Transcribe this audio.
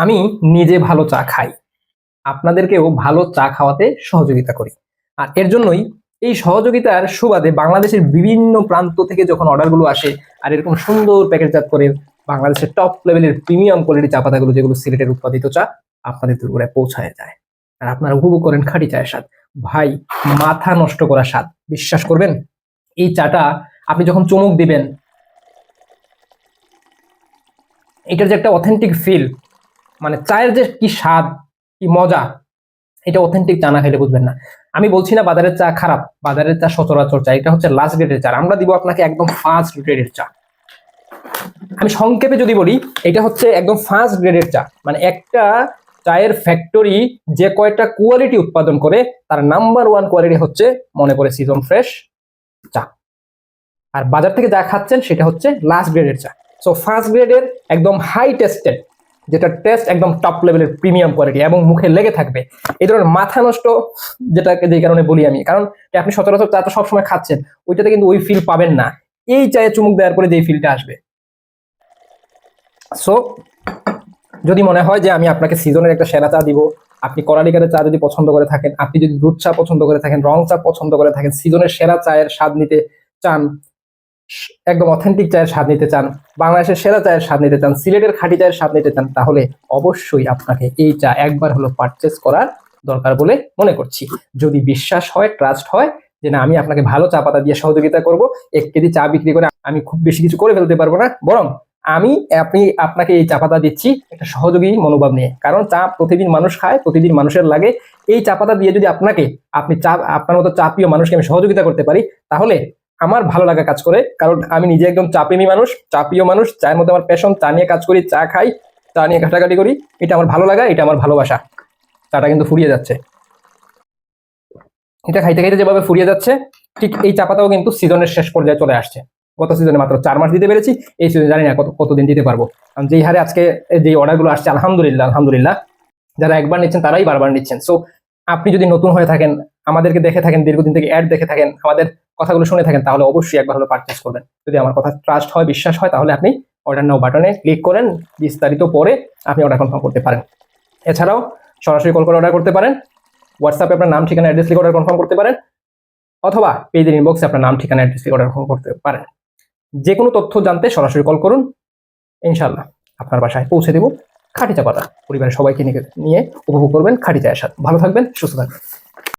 আমি নিজে ভালো চা খাই, আপনাদেরকেও ভালো চা খাওয়াতে সহযোগিতা করি। আর এর জন্যই এই সহযোগিতার সুবাদে বাংলাদেশের বিভিন্ন প্রান্ত থেকে যখন অর্ডারগুলো আসে আর এরকম সুন্দর প্যাকেটজাত করে বাংলাদেশের টপ লেভেলের প্রিমিয়াম কোয়ালিটি চা পাতাগুলো যেগুলো সিলেটের উৎপাদিত চা আপনাদের দূরে পৌঁছায় যায় আর আপনারা উপভোগ করেন খাঁটি চায়ের স্বাদ। ভাই, মাথা নষ্ট করা স্বাদ। বিশ্বাস করবেন, এই চাটা আপনি যখন চুমুক দিবেন, এটার যে একটা অথেন্টিক ফিল, মানে চায়ের যে কি স্বাদ, কি মজা, এটা অথেন্টিক চা না খাইলে বুঝবেন না। আমি বলছি না বাজারের চা খারাপ, বাজারের চা সচরাচর চা, এটা হচ্ছে লাস্ট গ্রেডের চা। আমরা দিব আপনাকে একদম ফার্স্ট গ্রেডের চা। আমি সংক্ষেপে যদি বলি, এটা হচ্ছে একদম ফার্স্ট গ্রেডের চা। মানে একটা চায়ের ফ্যাক্টরি যে কয়টা কোয়ালিটি উৎপাদন করে তার নাম্বার ওয়ান কোয়ালিটি হচ্ছে মনে করে সিজন ফ্রেশ চা। আর বাজার থেকে যা খাচ্ছেন সেটা হচ্ছে লাস্ট গ্রেডের চা। সো ফার্স্ট গ্রেডের একদম হাই টেস্টেড, যেটা টেস্ট একদম টপ লেভেলের প্রিমিয়াম কোয়ালিটি এবং মুখে লেগে থাকবে। এই ধরনের মাথা নষ্ট, যেটাকে যে কারণে বলি আমি, কারণ আপনি সচরাচর চা তো সবসময় খাচ্ছেন, ওইটাতে কিন্তু ওই ফিল পাবেন না। এই চায়ে চুমুক দেওয়ার পরে যে ফিলটা আসবে। সো যদি মনে হয় যে আমি আপনাকে সিজনের একটা সেরা চা দিব, আপনি কড়ালিকারের চা যদি পছন্দ করে থাকেন, আপনি যদি দুধ চা পছন্দ করে থাকেন, রং চা পছন্দ করে থাকেন, সিজনের সেরা চায়ের স্বাদ নিতে চান, একদম অথেন্টিক চায়ের স্বাদ নিতে চান, বাংলাদেশের সেরা চায়ের স্বাদ নিতে চান, সিলেটের খাঁটি চায়ের স্বাদ নিতে চান, তাহলে অবশ্যই আপনাকে এই চা একবার হলো পারচেস করার দরকার বলে মনে করছি। যদি বিশ্বাস হয়, ট্রাস্ট হয় যে না, আমি আপনাকে ভালো চা পাতা দিয়ে সহযোগিতা করব, 1 কেজি চা বিক্রি করে আমি খুব বেশি কিছু করে ফেলতে পারবো না, বরং আপনাকে এই চা পাতা দিচ্ছি একটা সহযোগী মনোভাব নিয়ে। কারণ চা প্রতিদিন মানুষ খায়, প্রতিদিন মানুষের লাগে। এই চা পাতা দিয়ে যদি আপনার মতো চা প্রিয় মানুষকে আমি সহযোগিতা করতে পারি, তাহলে আমার ভালো লাগা কাজ করে। কারণ আমি নিজে একদম চা প্রেমী মানুষ, চা প্রিয় মানুষ, চায়ের মধ্যে আমার প্যাশন, চা নিয়ে কাজ করি, চা খাই, চা নিয়ে ঘাটাঘাটি করি। এটা আমার ভালো লাগা, এটা আমার ভালোবাসা। চাটা কিন্তু ফুরিয়ে যাচ্ছে, এটা খাইতে খাইতে যেভাবে ফুরিয়ে যাচ্ছে, ঠিক এই চা পাতাও কিন্তু সিজনের শেষ পর্যায়ে চলে আসছে। গত সিজনে মাত্র 4 মাস দিতে পেরেছি, এই সিজনে জানি না কতদিন দিতে পারবো। কারণ যেই হারে আজকে যে অর্ডারগুলো আসছে, আলহামদুলিল্লাহ আলহামদুলিল্লাহ, যারা একবার নিচ্ছেন তারাই বারবার নিচ্ছেন। সো আপনি যদি নতুন হয়ে থাকেন, আমাদেরকে দেখে থাকেন, দীর্ঘদিন থেকে অ্যাড দেখে থাকেন, আমাদের কথাগুলো শুনে থাকেন, তাহলে অবশ্যই একবার হলো পারচেস করবেন। যদি আমার কথা ট্রাস্ট হয়, বিশ্বাস হয়, তাহলে আপনি অর্ডার নাও বাটনে ক্লিক করেন, বিস্তারিত পরে আপনি অর্ডার কনফার্ম করতে পারেন। এছাড়াও সরাসরি কল করে অর্ডার করতে পারেন, হোয়াটসঅ্যাপে আপনার নাম ঠিকানা অ্যাড্রেস লিখে অর্ডার কনফার্ম করতে পারেন, অথবা পেজের ইনবক্সে আপনার নাম ঠিকানা অ্যাড্রেস লিখে অর্ডার কনফার্ম করতে পারেন। যে কোনো তথ্য জানতে সরাসরি কল করুন, ইনশাল্লাহ আপনার বাসায় পৌঁছে দেব খাঁটি চা পাতা। পরিবারের সবাইকে নিয়ে উপভোগ করবেন খাঁটি চায়ের স্বাদ। ভালো থাকবেন, সুস্থ থাকবেন।